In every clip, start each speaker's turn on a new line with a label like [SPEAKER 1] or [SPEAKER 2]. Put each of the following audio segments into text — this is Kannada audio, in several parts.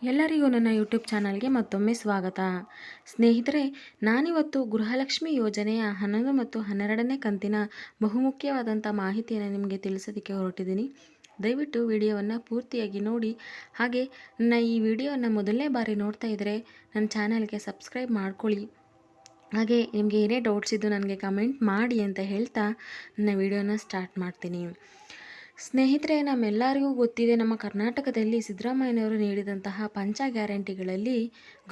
[SPEAKER 1] ಎಲ್ಲರಿಗೂ ನನ್ನ ಯೂಟ್ಯೂಬ್ ಚಾನಲ್ಗೆ ಮತ್ತೊಮ್ಮೆ ಸ್ವಾಗತ. ಸ್ನೇಹಿತರೆ, ನಾನಿವತ್ತು ಗೃಹಲಕ್ಷ್ಮಿ ಯೋಜನೆಯ 11 ಮತ್ತು 12ನೇ ಕಂತಿನ ಬಹುಮುಖ್ಯವಾದಂಥ ಮಾಹಿತಿಯನ್ನು ನಿಮಗೆ ತಿಳಿಸೋದಕ್ಕೆ ಹೊರಟಿದ್ದೀನಿ. ದಯವಿಟ್ಟು ವಿಡಿಯೋವನ್ನು ಪೂರ್ತಿಯಾಗಿ ನೋಡಿ. ಹಾಗೆ ನನ್ನ ಈ ವಿಡಿಯೋವನ್ನು ಮೊದಲನೇ ಬಾರಿ ನೋಡ್ತಾ ಇದ್ದರೆ ನನ್ನ ಚಾನಲ್ಗೆ ಸಬ್ಸ್ಕ್ರೈಬ್ ಮಾಡ್ಕೊಳ್ಳಿ. ಹಾಗೆ ನಿಮಗೆ ಏನೇ ಡೌಟ್ಸ್ ಇದ್ದು ನನಗೆ ಕಮೆಂಟ್ ಮಾಡಿ ಅಂತ ಹೇಳ್ತಾ ನನ್ನ ವಿಡಿಯೋನ ಸ್ಟಾರ್ಟ್ ಮಾಡ್ತೀನಿ. ಸ್ನೇಹಿತರೆ, ನಮ್ಮೆಲ್ಲರಿಗೂ ಗೊತ್ತಿದೆ, ನಮ್ಮ ಕರ್ನಾಟಕದಲ್ಲಿ ಸಿದ್ದರಾಮಯ್ಯನವರು ನೀಡಿದಂತಹ ಪಂಚ ಗ್ಯಾರಂಟಿಗಳಲ್ಲಿ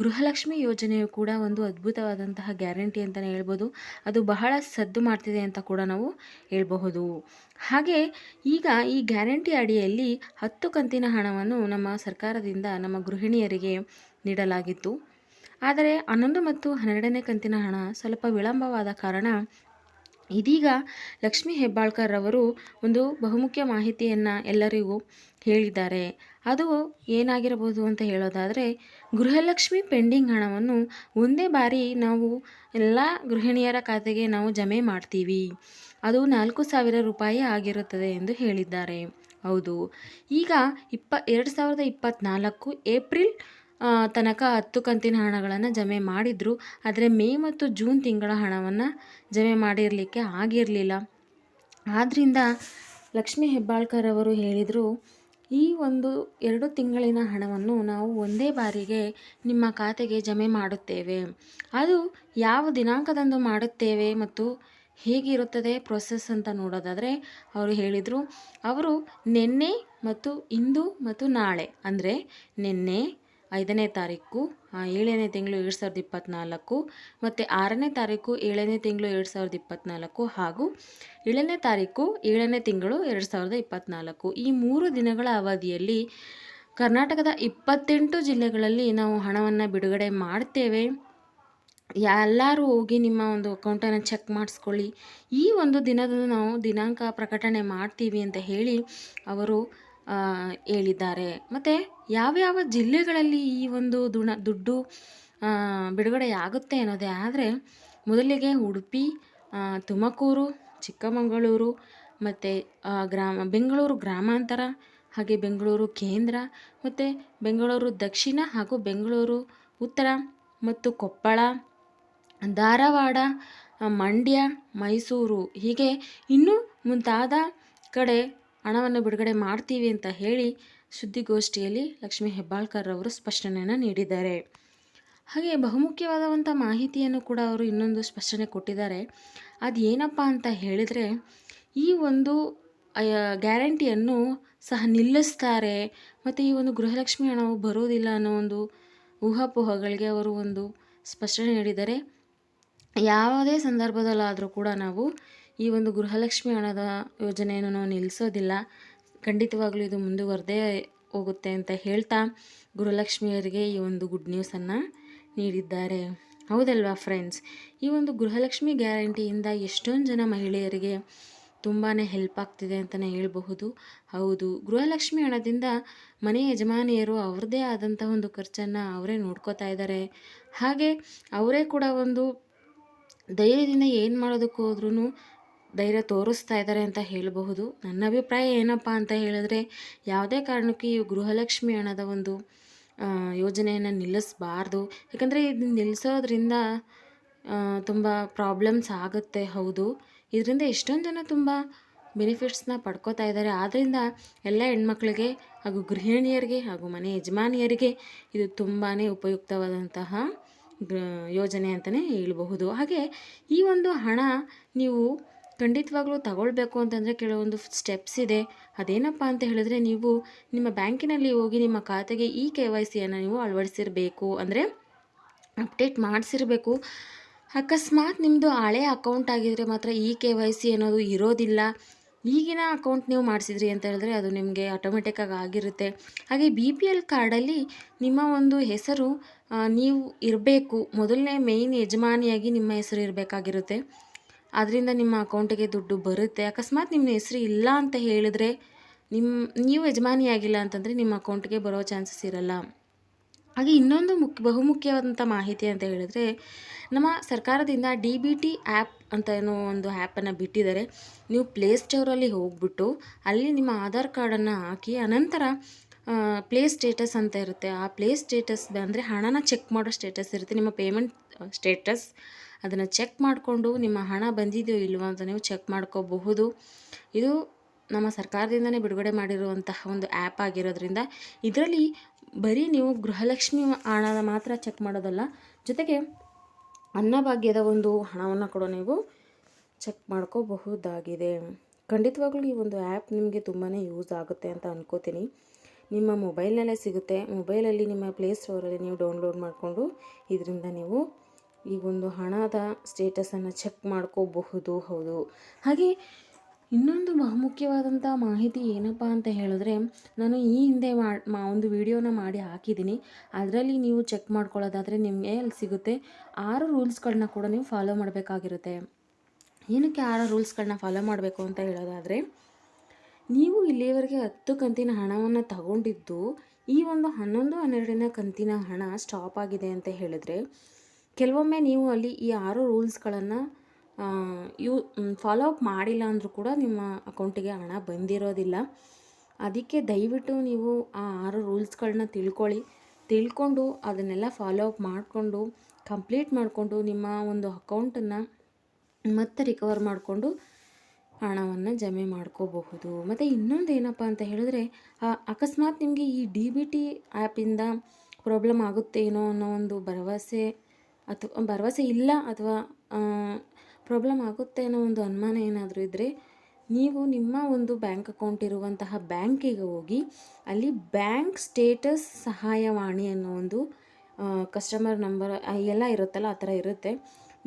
[SPEAKER 1] ಗೃಹಲಕ್ಷ್ಮಿ ಯೋಜನೆಯು ಕೂಡ ಒಂದು ಅದ್ಭುತವಾದಂತಹ ಗ್ಯಾರಂಟಿ ಅಂತಲೇ ಹೇಳ್ಬೋದು. ಅದು ಬಹಳ ಸದ್ದು ಮಾಡ್ತಿದೆ ಅಂತ ಕೂಡ ನಾವು ಹೇಳ್ಬಹುದು. ಹಾಗೆ ಈಗ ಈ ಗ್ಯಾರಂಟಿ ಅಡಿಯಲ್ಲಿ 10 ಕಂತಿನ ಹಣವನ್ನು ನಮ್ಮ ಸರ್ಕಾರದಿಂದ ನಮ್ಮ ಗೃಹಿಣಿಯರಿಗೆ ನೀಡಲಾಗಿತ್ತು. ಆದರೆ 11 ಮತ್ತು 12ನೇ ಕಂತಿನ ಹಣ ಸ್ವಲ್ಪ ವಿಳಂಬವಾದ ಕಾರಣ ಇದೀಗ ಲಕ್ಷ್ಮೀ ಹೆಬ್ಬಾಳ್ಕರ್ ಅವರು ಒಂದು ಬಹುಮುಖ್ಯ ಮಾಹಿತಿಯನ್ನು ಎಲ್ಲರಿಗೂ ಹೇಳಿದ್ದಾರೆ. ಅದು ಏನಾಗಿರಬಹುದು ಅಂತ ಹೇಳೋದಾದರೆ, ಗೃಹಲಕ್ಷ್ಮಿ ಪೆಂಡಿಂಗ್ ಹಣವನ್ನು ಒಂದೇ ಬಾರಿ ನಾವು ಎಲ್ಲ ಗೃಹಿಣಿಯರ ಖಾತೆಗೆ ನಾವು ಜಮೆ ಮಾಡ್ತೀವಿ. ಅದು 4,000 ರೂಪಾಯಿ ಆಗಿರುತ್ತದೆ ಎಂದು ಹೇಳಿದ್ದಾರೆ. ಹೌದು, ಈಗ 2024 ಏಪ್ರಿಲ್ ತನಕ 10 ಕಂತಿನ ಹಣಗಳನ್ನು ಜಮೆ ಮಾಡಿದರು. ಆದರೆ ಮೇ ಮತ್ತು ಜೂನ್ ತಿಂಗಳ ಹಣವನ್ನು ಜಮೆ ಮಾಡಿರಲಿಕ್ಕೆ ಆಗಿರಲಿಲ್ಲ. ಆದ್ದರಿಂದ ಲಕ್ಷ್ಮೀ ಹೆಬ್ಬಾಳ್ಕರ್ ಅವರು ಹೇಳಿದರು, ಈ ಒಂದು 2 ತಿಂಗಳಿನ ಹಣವನ್ನು ನಾವು ಒಂದೇ ಬಾರಿಗೆ ನಿಮ್ಮ ಖಾತೆಗೆ ಜಮೆ ಮಾಡುತ್ತೇವೆ. ಅದು ಯಾವ ದಿನಾಂಕದಂದು ಮಾಡುತ್ತೇವೆ ಮತ್ತು ಹೇಗಿರುತ್ತದೆ ಪ್ರೊಸೆಸ್ ಅಂತ ನೋಡೋದಾದರೆ, ಅವರು ಹೇಳಿದರು, ಅವರು ನಿನ್ನೆ ಮತ್ತು ಇಂದು ಮತ್ತು ನಾಳೆ, ಅಂದರೆ ನಿನ್ನೆ 5ನೇ ತಾರೀಕು 7ನೇ ತಿಂಗಳು 2024 ಮತ್ತು 6ನೇ ತಾರೀಕು 7ನೇ ತಿಂಗಳು 2024 ಹಾಗೂ 7ನೇ ತಾರೀಕು 7ನೇ ತಿಂಗಳು 2024 ಈ 3 ದಿನಗಳ ಅವಧಿಯಲ್ಲಿ ಕರ್ನಾಟಕದ 28 ಜಿಲ್ಲೆಗಳಲ್ಲಿ ನಾವು ಹಣವನ್ನು ಬಿಡುಗಡೆ ಮಾಡ್ತೇವೆ. ಎಲ್ಲರೂ ಹೋಗಿ ನಿಮ್ಮ ಒಂದು ಅಕೌಂಟನ್ನು ಚೆಕ್ ಮಾಡಿಸ್ಕೊಳ್ಳಿ. ಈ ಒಂದು ದಿನದಂದು ನಾವು ದಿನಾಂಕ ಪ್ರಕಟಣೆ ಮಾಡ್ತೀವಿ ಅಂತ ಹೇಳಿ ಅವರು ಹೇಳಿದ್ದಾರೆ. ಮತ್ತು ಯಾವ್ಯಾವ ಜಿಲ್ಲೆಗಳಲ್ಲಿ ಈ ಒಂದು ದುಡ್ಡು ಬಿಡುಗಡೆಯಾಗುತ್ತೆ ಅನ್ನೋದೇ ಆದರೆ, ಮೊದಲಿಗೆ ಉಡುಪಿ, ತುಮಕೂರು, ಚಿಕ್ಕಮಗಳೂರು ಮತ್ತು ಬೆಂಗಳೂರು ಗ್ರಾಮಾಂತರ, ಹಾಗೆ ಬೆಂಗಳೂರು ಕೇಂದ್ರ ಮತ್ತು ಬೆಂಗಳೂರು ದಕ್ಷಿಣ ಹಾಗೂ ಬೆಂಗಳೂರು ಉತ್ತರ ಮತ್ತು ಕೊಪ್ಪಳ, ಧಾರವಾಡ, ಮಂಡ್ಯ, ಮೈಸೂರು, ಹೀಗೆ ಇನ್ನೂ ಮುಂತಾದ ಕಡೆ ಹಣವನ್ನು ಬಿಡುಗಡೆ ಮಾಡ್ತೀವಿ ಅಂತ ಹೇಳಿ ಸುದ್ದಿಗೋಷ್ಠಿಯಲ್ಲಿ ಲಕ್ಷ್ಮೀ ಹೆಬ್ಬಾಳ್ಕರ್ ಅವರು ಸ್ಪಷ್ಟನೆಯನ್ನು ನೀಡಿದ್ದಾರೆ. ಹಾಗೆ ಬಹುಮುಖ್ಯವಾದಂಥ ಮಾಹಿತಿಯನ್ನು ಕೂಡ ಅವರು ಇನ್ನೊಂದು ಸ್ಪಷ್ಟನೆ ಕೊಟ್ಟಿದ್ದಾರೆ. ಅದು ಏನಪ್ಪ ಅಂತ ಹೇಳಿದರೆ, ಈ ಒಂದು ಗ್ಯಾರಂಟಿಯನ್ನು ಸಹ ನಿಲ್ಲಿಸ್ತಾರೆ ಮತ್ತು ಈ ಒಂದು ಗೃಹಲಕ್ಷ್ಮಿ ಹಣವು ಬರೋದಿಲ್ಲ ಅನ್ನೋ ಒಂದು ಊಹಾಪೋಹಗಳಿಗೆ ಅವರು ಒಂದು ಸ್ಪಷ್ಟನೆ ನೀಡಿದ್ದಾರೆ. ಯಾವುದೇ ಸಂದರ್ಭದಲ್ಲಾದರೂ ಕೂಡ ನಾವು ಈ ಒಂದು ಗೃಹಲಕ್ಷ್ಮಿ ಹಣದ ಯೋಜನೆಯನ್ನು ನಾವು ನಿಲ್ಲಿಸೋದಿಲ್ಲ, ಖಂಡಿತವಾಗ್ಲೂ ಇದು ಮುಂದುವರೆದೇ ಹೋಗುತ್ತೆ ಅಂತ ಹೇಳ್ತಾ ಗೃಹಲಕ್ಷ್ಮಿಯರಿಗೆ ಈ ಒಂದು ಗುಡ್ ನ್ಯೂಸನ್ನು ನೀಡಿದ್ದಾರೆ. ಹೌದಲ್ವಾ ಫ್ರೆಂಡ್ಸ್? ಈ ಒಂದು ಗೃಹಲಕ್ಷ್ಮಿ ಗ್ಯಾರಂಟಿಯಿಂದ ಎಷ್ಟೊಂದು ಜನ ಮಹಿಳೆಯರಿಗೆ ತುಂಬಾ ಹೆಲ್ಪ್ ಆಗ್ತಿದೆ ಅಂತಲೇ ಹೇಳಬಹುದು. ಹೌದು, ಗೃಹಲಕ್ಷ್ಮಿ ಹಣದಿಂದ ಮನೆ ಯಜಮಾನಿಯರು ಅವ್ರದ್ದೇ ಆದಂಥ ಒಂದು ಖರ್ಚನ್ನು ಅವರೇ ನೋಡ್ಕೋತಾ ಇದ್ದಾರೆ. ಹಾಗೆ ಅವರೇ ಕೂಡ ಒಂದು ಧೈರ್ಯದಿಂದ ಏನು ಮಾಡೋದಕ್ಕೆ ಹೋದ್ರೂ ಧೈರ್ಯ ತೋರಿಸ್ತಾ ಇದ್ದಾರೆ ಅಂತ ಹೇಳಬಹುದು. ನನ್ನ ಅಭಿಪ್ರಾಯ ಏನಪ್ಪ ಅಂತ ಹೇಳಿದ್ರೆ, ಯಾವುದೇ ಕಾರಣಕ್ಕೂ ಈ ಗೃಹಲಕ್ಷ್ಮಿ ಹಣದ ಒಂದು ಯೋಜನೆಯನ್ನು ನಿಲ್ಲಿಸಬಾರ್ದು. ಯಾಕಂದರೆ ಇದು ನಿಲ್ಲಿಸೋದ್ರಿಂದ ತುಂಬ ಪ್ರಾಬ್ಲಮ್ಸ್ ಆಗುತ್ತೆ. ಹೌದು, ಇದರಿಂದ ಎಷ್ಟೊಂದು ಜನ ತುಂಬ ಬೆನಿಫಿಟ್ಸ್ನ ಪಡ್ಕೋತಾ ಇದ್ದಾರೆ. ಆದ್ದರಿಂದ ಎಲ್ಲ ಹೆಣ್ಮಕ್ಳಿಗೆ ಹಾಗೂ ಗೃಹಿಣಿಯರಿಗೆ ಹಾಗೂ ಮನೆ ಯಜಮಾನಿಯರಿಗೆ ಇದು ತುಂಬಾ ಉಪಯುಕ್ತವಾದಂತಹ ಯೋಜನೆ ಅಂತಲೇ ಹೇಳಬಹುದು. ಹಾಗೆ ಈ ಒಂದು ಹಣ ನೀವು ಖಂಡಿತವಾಗ್ಲೂ ತಗೊಳ್ಬೇಕು ಅಂತಂದರೆ ಕೆಲವೊಂದು ಸ್ಟೆಪ್ಸ್ ಇದೆ. ಅದೇನಪ್ಪ ಅಂತ ಹೇಳಿದ್ರೆ, ನೀವು ನಿಮ್ಮ ಬ್ಯಾಂಕಿನಲ್ಲಿ ಹೋಗಿ ನಿಮ್ಮ ಖಾತೆಗೆ KYCಯನ್ನು ನೀವು ಅಳವಡಿಸಿರಬೇಕು, ಅಂದರೆ ಅಪ್ಡೇಟ್ ಮಾಡಿಸಿರಬೇಕು. ಅಕಸ್ಮಾತ್ ನಿಮ್ಮದು ಹಳೆ ಅಕೌಂಟ್ ಆಗಿದ್ದರೆ ಮಾತ್ರ KYC ಅನ್ನೋದು ಇರೋದಿಲ್ಲ. ಈಗಿನ ಅಕೌಂಟ್ ನೀವು ಮಾಡಿಸಿದ್ರಿ ಅಂತ ಹೇಳಿದ್ರೆ ಅದು ನಿಮಗೆ ಆಟೋಮೆಟಿಕ್ಕಾಗಿ ಆಗಿರುತ್ತೆ. ಹಾಗೆ BPL ಕಾರ್ಡಲ್ಲಿ ನಿಮ್ಮ ಒಂದು ಹೆಸರು ನೀವು ಇರಬೇಕು, ಮೊದಲನೇ ಮೇಯ್ನ್ ಯಜಮಾನಿಯಾಗಿ ನಿಮ್ಮ ಹೆಸರು ಇರಬೇಕಾಗಿರುತ್ತೆ. ಅದರಿಂದ ನಿಮ್ಮ ಅಕೌಂಟಿಗೆ ದುಡ್ಡು ಬರುತ್ತೆ. ಅಕಸ್ಮಾತ್ ನಿಮ್ಮ ಹೆಸರು ಇಲ್ಲ ಅಂತ ಹೇಳಿದ್ರೆ, ನೀವು ಯಜಮಾನಿಯಾಗಿಲ್ಲ ಅಂತಂದರೆ ನಿಮ್ಮ ಅಕೌಂಟಿಗೆ ಬರೋ ಚಾನ್ಸಸ್ ಇರಲ್ಲ. ಹಾಗೆ ಇನ್ನೊಂದು ಬಹುಮುಖ್ಯವಾದಂಥ ಮಾಹಿತಿ ಅಂತ ಹೇಳಿದ್ರೆ, ನಮ್ಮ ಸರ್ಕಾರದಿಂದ DBT ಆ್ಯಪ್ ಅಂತ ಏನೋ ಒಂದು ಆ್ಯಪನ್ನು ಬಿಟ್ಟಿದ್ದಾರೆ. ನೀವು ಪ್ಲೇಸ್ಟೋರಲ್ಲಿ ಹೋಗ್ಬಿಟ್ಟು ಅಲ್ಲಿ ನಿಮ್ಮ ಆಧಾರ್ ಕಾರ್ಡನ್ನು ಹಾಕಿ, ಅನಂತರ ಪ್ಲೇ ಸ್ಟೇಟಸ್ ಅಂತ ಇರುತ್ತೆ. ಆ ಪ್ಲೇ ಸ್ಟೇಟಸ್ ಅಂದರೆ ಹಣನ ಚೆಕ್ ಮಾಡೋ ಸ್ಟೇಟಸ್ ಇರುತ್ತೆ, ನಿಮ್ಮ ಪೇಮೆಂಟ್ ಸ್ಟೇಟಸ್. ಅದನ್ನು ಚೆಕ್ ಮಾಡಿಕೊಂಡು ನಿಮ್ಮ ಹಣ ಬಂದಿದೆಯೋ ಇಲ್ವೋ ಅಂತ ನೀವು ಚೆಕ್ ಮಾಡ್ಕೋಬಹುದು. ಇದು ನಮ್ಮ ಸರ್ಕಾರದಿಂದನೇ ಬಿಡುಗಡೆ ಮಾಡಿರುವಂತಹ ಒಂದು ಆ್ಯಪ್ ಆಗಿರೋದ್ರಿಂದ ಇದರಲ್ಲಿ ಬರೀ ನೀವು ಗೃಹಲಕ್ಷ್ಮಿ ಹಣದ ಮಾತ್ರ ಚೆಕ್ ಮಾಡೋದಲ್ಲ, ಜೊತೆಗೆ ಅನ್ನಭಾಗ್ಯದ ಒಂದು ಹಣವನ್ನು ಕೂಡ ನೀವು ಚೆಕ್ ಮಾಡ್ಕೋಬಹುದಾಗಿದೆ. ಖಂಡಿತವಾಗ್ಲೂ ಈ ಒಂದು ಆ್ಯಪ್ ನಿಮಗೆ ತುಂಬಾ ಯೂಸ್ ಆಗುತ್ತೆ ಅಂತ ಅನ್ಕೋತೀನಿ. ನಿಮ್ಮ ಮೊಬೈಲ್ನಲ್ಲೇ ಸಿಗುತ್ತೆ. ಮೊಬೈಲಲ್ಲಿ ನಿಮ್ಮ ಪ್ಲೇಸ್ಟೋರಲ್ಲಿ ನೀವು ಡೌನ್ಲೋಡ್ ಮಾಡಿಕೊಂಡು ಇದರಿಂದ ನೀವು ಈ ಒಂದು ಹಣದ ಸ್ಟೇಟಸನ್ನು ಚೆಕ್ ಮಾಡ್ಕೋಬಹುದು. ಹೌದು, ಹಾಗೆ ಇನ್ನೊಂದು ಬಹುಮುಖ್ಯವಾದಂಥ ಮಾಹಿತಿ ಏನಪ್ಪ ಅಂತ ಹೇಳಿದ್ರೆ, ನಾನು ಈ ಹಿಂದೆ ಒಂದು ವಿಡಿಯೋನ ಮಾಡಿ ಹಾಕಿದ್ದೀನಿ. ಅದರಲ್ಲಿ ನೀವು ಚೆಕ್ ಮಾಡ್ಕೊಳ್ಳೋದಾದರೆ ನಿಮಗೆ ಅಲ್ಲಿ ಸಿಗುತ್ತೆ 6 ರೂಲ್ಸ್ಗಳನ್ನ ಕೂಡ ನೀವು ಫಾಲೋ ಮಾಡಬೇಕಾಗಿರುತ್ತೆ. ಏನಕ್ಕೆ 6 ರೂಲ್ಸ್ಗಳನ್ನ ಫಾಲೋ ಮಾಡಬೇಕು ಅಂತ ಹೇಳೋದಾದರೆ, ನೀವು ಇಲ್ಲಿಯವರೆಗೆ 10 ಕಂತಿನ ಹಣವನ್ನು ತಗೊಂಡಿದ್ದು ಈ ಒಂದು 11, 12ನೇ ಕಂತಿನ ಹಣ ಸ್ಟಾಪ್ ಆಗಿದೆ ಅಂತ ಹೇಳಿದ್ರೆ, ಕೆಲವೊಮ್ಮೆ ನೀವು ಅಲ್ಲಿ ಈ 6 ರೂಲ್ಸ್ಗಳನ್ನು ಫಾಲೋ ಅಪ್ ಮಾಡಿಲ್ಲ ಅಂದರೂ ಕೂಡ ನಿಮ್ಮ ಅಕೌಂಟಿಗೆ ಹಣ ಬಂದಿರೋದಿಲ್ಲ. ಅದಕ್ಕೆ ದಯವಿಟ್ಟು ನೀವು ಆ 6 ರೂಲ್ಸ್ಗಳನ್ನ ತಿಳ್ಕೊಂಡು ಅದನ್ನೆಲ್ಲ ಫಾಲೋ ಅಪ್ ಮಾಡಿಕೊಂಡು ಕಂಪ್ಲೀಟ್ ಮಾಡಿಕೊಂಡು ನಿಮ್ಮ ಒಂದು ಅಕೌಂಟನ್ನು ಮತ್ತೆ ರಿಕವರ್ ಮಾಡಿಕೊಂಡು ಹಣವನ್ನು ಜಮೆ ಮಾಡ್ಕೋಬಹುದು. ಮತ್ತು ಇನ್ನೊಂದು ಏನಪ್ಪ ಅಂತ ಹೇಳಿದ್ರೆ, ಅಕಸ್ಮಾತ್ ನಿಮಗೆ ಈ DBT ಆ್ಯಪಿಂದ ಪ್ರಾಬ್ಲಮ್ ಆಗುತ್ತೇನೋ ಅನ್ನೋ ಒಂದು ಭರವಸೆ ಇಲ್ಲ, ಅಥವಾ ಪ್ರಾಬ್ಲಮ್ ಆಗುತ್ತೆ ಅನ್ನೋ ಒಂದು ಅನುಮಾನ ಏನಾದರೂ ಇದ್ದರೆ, ನೀವು ನಿಮ್ಮ ಒಂದು ಬ್ಯಾಂಕ್ ಅಕೌಂಟ್ ಇರುವಂತಹ ಬ್ಯಾಂಕಿಗೆ ಹೋಗಿ ಅಲ್ಲಿ ಬ್ಯಾಂಕ್ ಸ್ಟೇಟಸ್ ಸಹಾಯವಾಣಿ ಅನ್ನೋ ಒಂದು ಕಸ್ಟಮರ್ ನಂಬರ್ ಎಲ್ಲ ಇರುತ್ತಲ್ಲ, ಆ ಥರ ಇರುತ್ತೆ.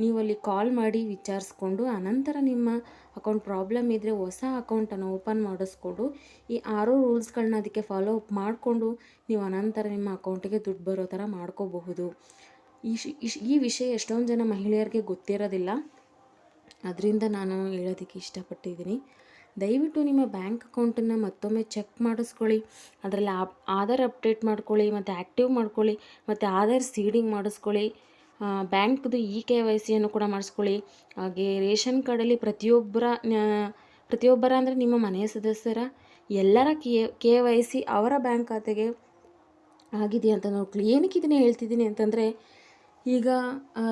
[SPEAKER 1] ನೀವು ಅಲ್ಲಿ ಕಾಲ್ ಮಾಡಿ ವಿಚಾರಿಸ್ಕೊಂಡು ಅನಂತರ ನಿಮ್ಮ ಅಕೌಂಟ್ ಪ್ರಾಬ್ಲಮ್ ಇದ್ದರೆ ಹೊಸ ಅಕೌಂಟನ್ನು ಓಪನ್ ಮಾಡಿಸ್ಕೊಂಡು ಈ 6 ರೂಲ್ಸ್ಗಳನ್ನ ಅದಕ್ಕೆ ಫಾಲೋ ಅಪ್ ಮಾಡಿಕೊಂಡು ನೀವು ಅನಂತರ ನಿಮ್ಮ ಅಕೌಂಟಿಗೆ ದುಡ್ಡು ಬರೋ ಥರ ಮಾಡ್ಕೋಬಹುದು. ಈ ವಿಷಯ ಎಷ್ಟೊಂದು ಜನ ಮಹಿಳೆಯರಿಗೆ ಗೊತ್ತಿರೋದಿಲ್ಲ, ಅದರಿಂದ ನಾನು ಹೇಳೋದಕ್ಕೆ ಇಷ್ಟಪಟ್ಟಿದ್ದೀನಿ. ದಯವಿಟ್ಟು ನಿಮ್ಮ ಬ್ಯಾಂಕ್ ಅಕೌಂಟನ್ನು ಮತ್ತೊಮ್ಮೆ ಚೆಕ್ ಮಾಡಿಸ್ಕೊಳ್ಳಿ. ಅದರಲ್ಲಿ ಆಧಾರ್ ಅಪ್ಡೇಟ್ ಮಾಡ್ಕೊಳ್ಳಿ, ಮತ್ತು ಆ್ಯಕ್ಟಿವ್ ಮಾಡ್ಕೊಳ್ಳಿ, ಮತ್ತು ಆಧಾರ್ ಸೀಡಿಂಗ್ ಮಾಡಿಸ್ಕೊಳ್ಳಿ. ಬ್ಯಾಂಕ್ದು KYCಯನ್ನು ಕೂಡ ಮಾಡಿಸ್ಕೊಳ್ಳಿ. ಹಾಗೆ ರೇಷನ್ ಕಾರ್ಡಲ್ಲಿ ಪ್ರತಿಯೊಬ್ಬರ ಅಂದರೆ ನಿಮ್ಮ ಮನೆಯ ಸದಸ್ಯರ ಎಲ್ಲರ KYC ಅವರ ಬ್ಯಾಂಕ್ ಖಾತೆಗೆ ಆಗಿದೆಯಾ ಅಂತ ನೋಡ್ಕೊಳ್ಳಿ. ಏನಕ್ಕೆ ಇದನ್ನು ಹೇಳ್ತಿದ್ದೀನಿ ಅಂತಂದರೆ, ಈಗ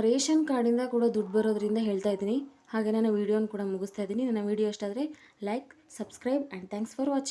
[SPEAKER 1] ರೇಷನ್ ಕಾರ್ಡಿಂದ ಕೂಡ ದುಡ್ಡು ಬರೋದ್ರಿಂದ ಹೇಳ್ತಾ ಇದ್ದೀನಿ. ಹಾಗೆ ನನ್ನ ವೀಡಿಯೋನ ಕೂಡ ಮುಗಿಸ್ತಾ ಇದ್ದೀನಿ. ನನ್ನ ವೀಡಿಯೋ ಇಷ್ಟ ಆದರೆ like, subscribe and thanks for watching.